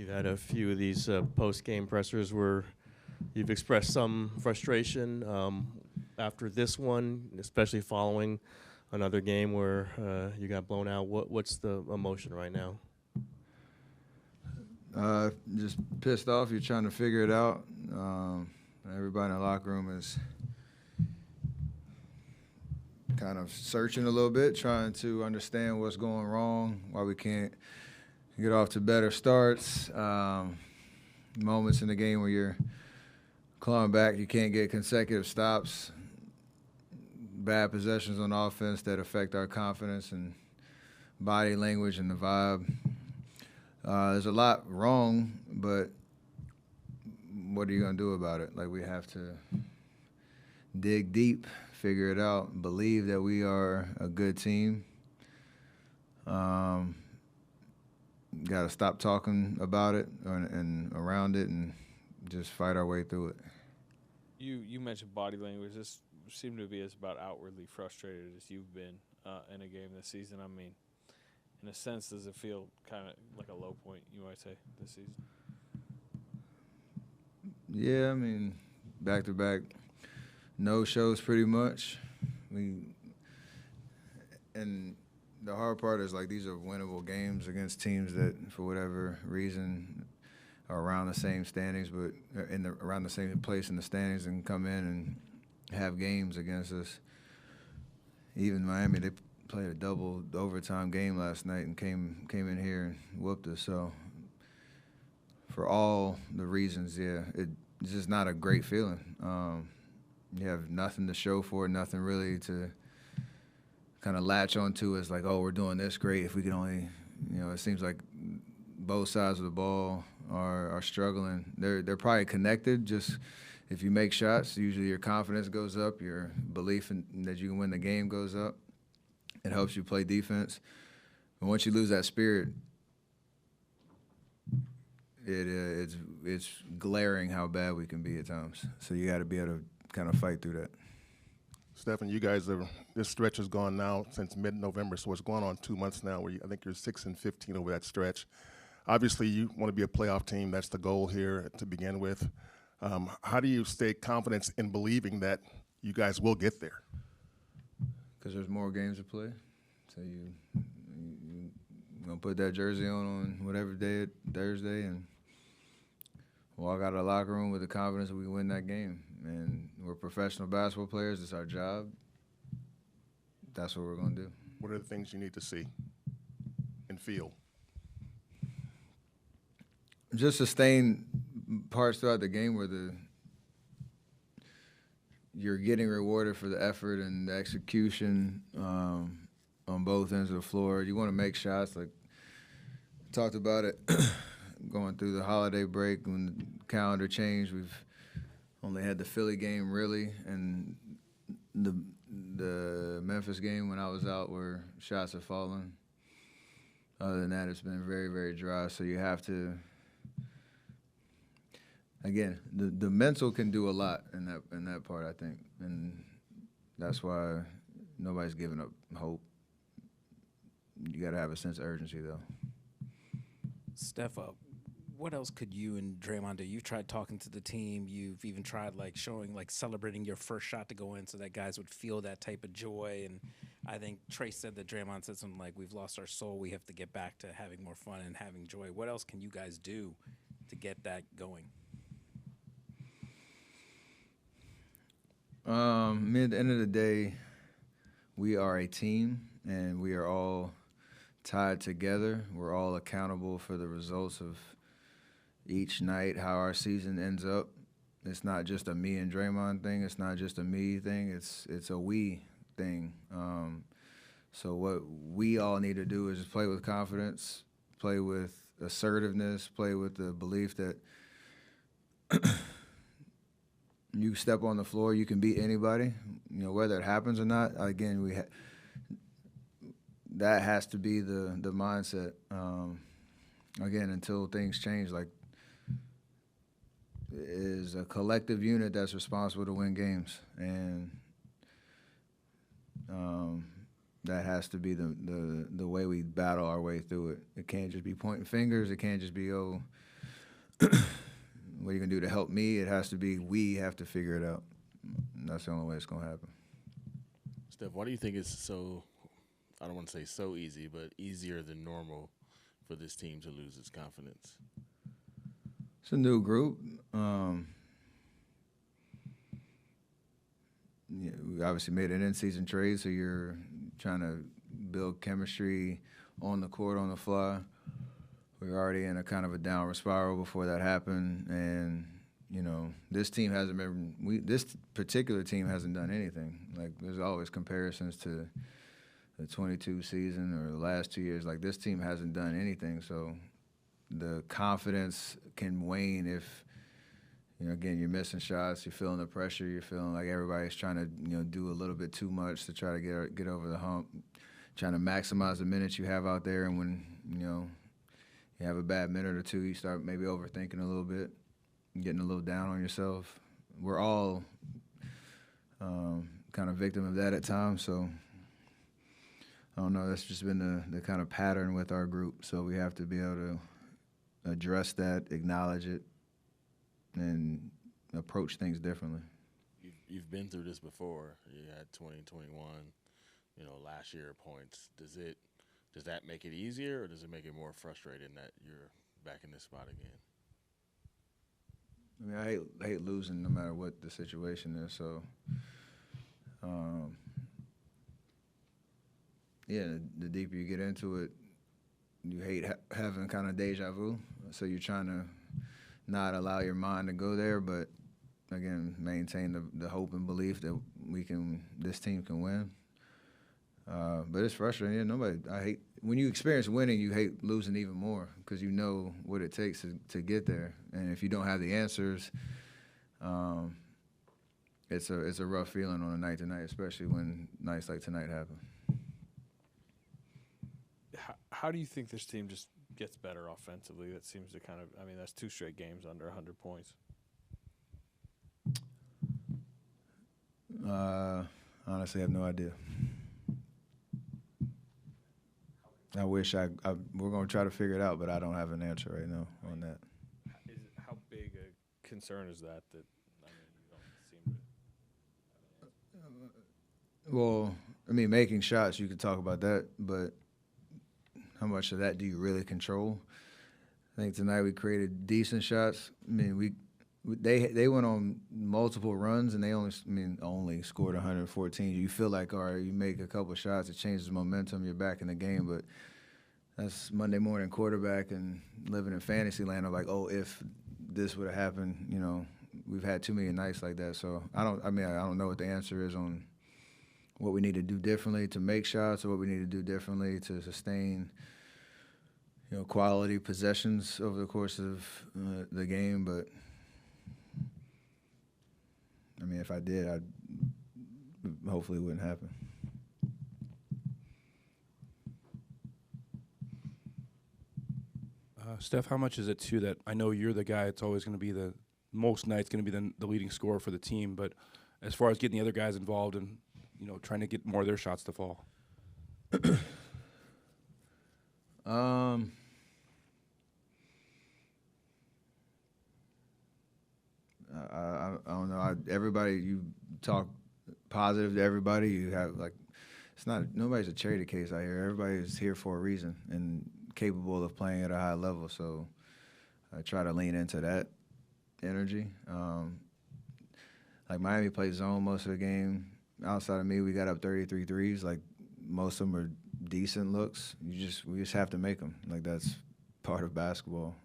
You've had a few of these post-game pressers where you've expressed some frustration after this one, especially following another game where you got blown out. What's the emotion right now? Just pissed off. You're trying to figure it out. Everybody in the locker room is kind of searching a little bit, trying to understand what's going wrong, why we can't get off to better starts. Moments in the game where you're clawing back, you can't get consecutive stops, bad possessions on offense that affect our confidence and body language and the vibe. There's a lot wrong, but what are you going to do about it? Like, we have to dig deep, figure it out, believe that we are a good team. Got to stop talking about it and around it and just fight our way through it. You mentioned body language. This seemed to be as about outwardly frustrated as you've been in a game this season. I mean, in a sense, does it feel kind of like a low point, you might say, this season? Yeah, I mean, back-to-back no-shows pretty much. And the hard part is, like, these are winnable games against teams that, for whatever reason, are around the same standings, but around the same place in the standings, and come in and have games against us. Even Miami, they played a double overtime game last night and came in here and whooped us. So for all the reasons, yeah, it's just not a great feeling. You have nothing to show for it, nothing really to kind of latch onto as like, oh, we're doing this great. If we could only, it seems like both sides of the ball are struggling. They're probably connected. Just if you make shots, usually your confidence goes up, your belief that you can win the game goes up. It helps you play defense. But once you lose that spirit, it's glaring how bad we can be at times. So you got to be able to kind of fight through that. Stephen, you guys this stretch has gone now since mid-November, so it's going on 2 months now. I think you're 6-15 over that stretch. Obviously, you want to be a playoff team. That's the goal here to begin with. How do you stay confident in believing that you guys will get there? Because there's more games to play. So you're going to put that jersey on whatever day, Thursday, and walk out of the locker room with the confidence that we win that game. And we're professional basketball players. It's our job. That's what we're going to do. What are the things you need to see and feel? Just sustain parts throughout the game where you're getting rewarded for the effort and the execution on both ends of the floor. You want to make shots. Like, talked about it going through the holiday break when the calendar changed. We've only had the Philly game, really, and the Memphis game when I was out where shots have fallen. Other than that, it's been very, very dry. So you have to, again, the mental can do a lot in that part, I think, and that's why nobody's giving up hope. You got to have a sense of urgency, though. Steph, what else could you and Draymond do? You've tried talking to the team. You've even tried celebrating your first shot to go in so that guys would feel that type of joy. And I think Trace said that Draymond said something like, we've lost our soul. We have to get back to having more fun and having joy. What else can you guys do to get that going? At the end of the day, we are a team, and we are all tied together. We're all accountable for the results of each night, how our season ends up. It's not just a me and Draymond thing. It's not just a me thing. It's a we thing. So what we all need to do is just play with confidence, play with assertiveness, play with the belief that you step on the floor, you can beat anybody, whether it happens or not. Again, that has to be the mindset. Again, until things change, like, it is a collective unit that's responsible to win games, and that has to be the way we battle our way through it. It can't just be pointing fingers. It can't just be, oh, what are you gonna do to help me? It has to be we have to figure it out. And that's the only way it's gonna happen. Steph, why do you think it's so, I don't want to say so easy, but easier than normal for this team to lose its confidence? It's a new group. Yeah, we obviously made an in-season trade, so you're trying to build chemistry on the court, on the fly. We were already in a kind of a downward spiral before that happened, and this team hasn't been. This particular team hasn't done anything. Like there's always comparisons to the 22 season or the last 2 years. Like this team hasn't done anything, so the confidence can wane if. Again, you're missing shots. You're feeling the pressure. You're feeling like everybody's trying to, do a little bit too much to try to get over the hump. Trying to maximize the minutes you have out there, and when you have a bad minute or two, you start maybe overthinking a little bit, getting a little down on yourself. We're all kind of victim of that at times. So I don't know. That's just been the kind of pattern with our group. So we have to be able to address that, acknowledge it, and approach things differently. You've been through this before. You had 2021, last year points. Does that make it easier, or does it make it more frustrating that you're back in this spot again? I mean, I hate losing no matter what the situation is. So, the deeper you get into it, you hate having kind of deja vu. So you're trying to not allow your mind to go there, but again, maintain the hope and belief that this team can win. But it's frustrating. I hate when you experience winning, you hate losing even more because you know what it takes to get there. And if you don't have the answers, it's a rough feeling on a night to night, especially when nights like tonight happen. How do you think this team just gets better offensively? That seems to that's 2 straight games under 100 points. Honestly, I have no idea. I wish we're going to try to figure it out, but I don't have an answer right now on that. How big a concern is that you don't seem to? Well, making shots, you could talk about that, but how much of that do you really control? I think tonight we created decent shots. They went on multiple runs and they only scored 114. You feel like, all right, you make a couple shots, it changes momentum, you're back in the game, but that's Monday morning quarterback and living in fantasy land of like, oh, if this would have happened, we've had too many nights like that. So I don't know what the answer is on what we need to do differently to make shots or what we need to do differently to sustain quality possessions over the course of the game. But if I did, hopefully it wouldn't happen. Steph, how much is it too that I know you're the guy that's always going to be most nights going to be the leading scorer for the team, but as far as getting the other guys involved and trying to get more of their shots to fall? I don't know. Everybody, you talk positive to everybody. You have nobody's a charity case out here. Everybody is here for a reason and capable of playing at a high level. So I try to lean into that energy. Miami plays zone most of the game. Outside of me, we got up 33 threes. Most of them are decent looks. We just have to make them. That's part of basketball,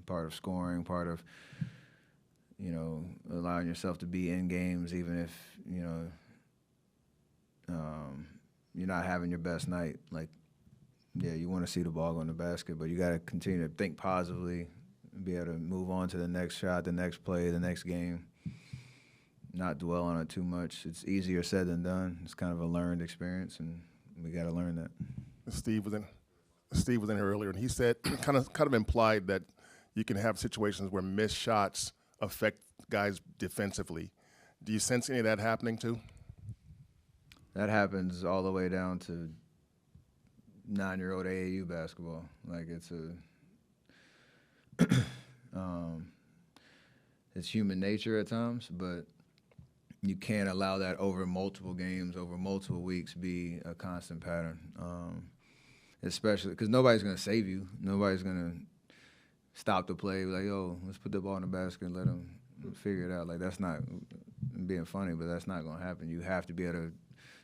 part of scoring, part of allowing yourself to be in games, even if you're not having your best night. You want to see the ball go in the basket, but you got to continue to think positively, be able to move on to the next shot, the next play, the next game. Not dwell on it too much. It's easier said than done. It's kind of a learned experience, and we got to learn that. Steve was in here earlier, and he said kind of implied that you can have situations where missed shots affect guys defensively. Do you sense any of that happening too? That happens all the way down to 9-year-old AAU basketball. It's human nature at times, but you can't allow that over multiple games, over multiple weeks, be a constant pattern. Especially because nobody's going to save you. Nobody's going to stop the play, like, yo, let's put the ball in the basket and let them figure it out. Like, that's not being funny, but that's not going to happen. You have to be able to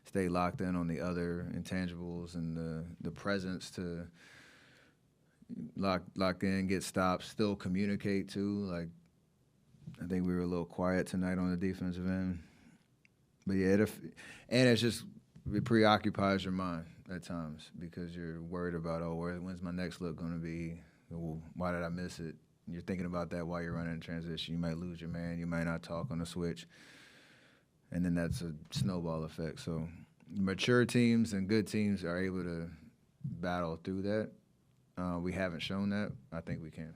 stay locked in on the other intangibles and the presence to lock in, get stops, still communicate too. Like, I think we were a little quiet tonight on the defensive end. But yeah, it preoccupies your mind at times because you're worried about, when's my next look going to be? Why did I miss it? You're thinking about that while you're running in transition. You might lose your man. You might not talk on the switch. And then that's a snowball effect. So mature teams and good teams are able to battle through that. We haven't shown that. I think we can.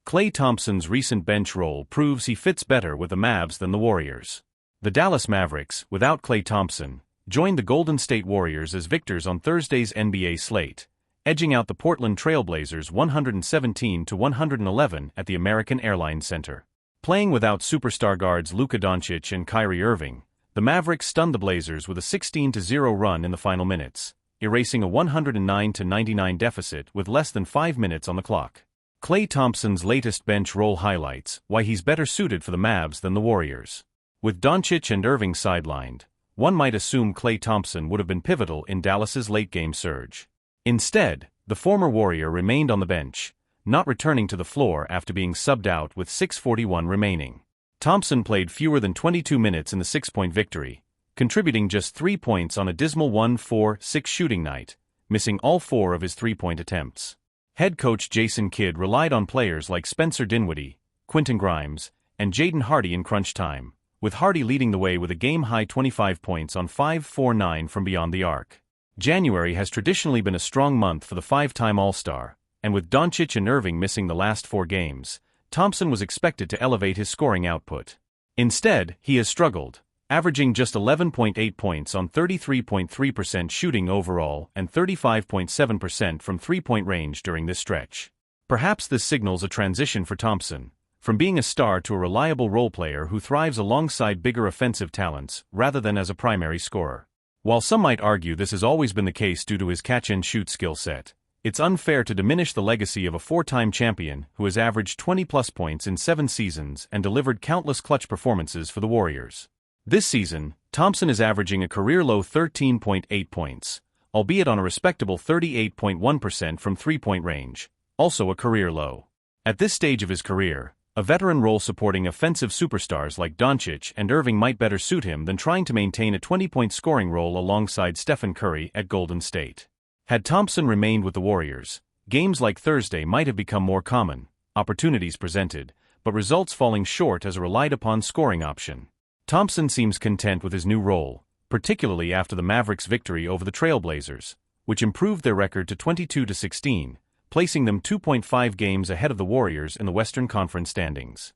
Klay Thompson's recent bench role proves he fits better with the Mavs than the Warriors. The Dallas Mavericks, without Klay Thompson, joined the Golden State Warriors as victors on Thursday's NBA slate, edging out the Portland Trail Blazers 117-111 at the American Airlines Center. Playing without superstar guards Luka Doncic and Kyrie Irving, the Mavericks stunned the Blazers with a 16-0 run in the final minutes, erasing a 109-99 deficit with less than 5 minutes on the clock. Klay Thompson's latest bench role highlights why he's better suited for the Mavs than the Warriors. With Doncic and Irving sidelined, one might assume Klay Thompson would have been pivotal in Dallas's late-game surge. Instead, the former Warrior remained on the bench, not returning to the floor after being subbed out with 6:41 remaining. Thompson played fewer than 22 minutes in the 6-point victory, contributing just 3 points on a dismal 1-4-6 shooting night, missing all 4 of his 3-point attempts. Head coach Jason Kidd relied on players like Spencer Dinwiddie, Quentin Grimes, and Jaden Hardy in crunch time, with Hardy leading the way with a game-high 25 points on 5-4-9 from beyond the arc. January has traditionally been a strong month for the 5-time All-Star, and with Doncic and Irving missing the last 4 games, Thompson was expected to elevate his scoring output. Instead, he has struggled, averaging just 11.8 points on 33.3% shooting overall and 35.7% from three-point range during this stretch. Perhaps this signals a transition for Thompson, from being a star to a reliable role player who thrives alongside bigger offensive talents rather than as a primary scorer. While some might argue this has always been the case due to his catch-and-shoot skill set, it's unfair to diminish the legacy of a 4-time champion who has averaged 20-plus points in 7 seasons and delivered countless clutch performances for the Warriors. This season, Thompson is averaging a career-low 13.8 points, albeit on a respectable 38.1% from three-point range, also a career low. At this stage of his career, a veteran role supporting offensive superstars like Doncic and Irving might better suit him than trying to maintain a 20-point scoring role alongside Stephen Curry at Golden State. Had Thompson remained with the Warriors, games like Thursday might have become more common, opportunities presented, but results falling short as a relied-upon scoring option. Thompson seems content with his new role, particularly after the Mavericks' victory over the Trail Blazers, which improved their record to 22-16, placing them 2.5 games ahead of the Warriors in the Western Conference standings.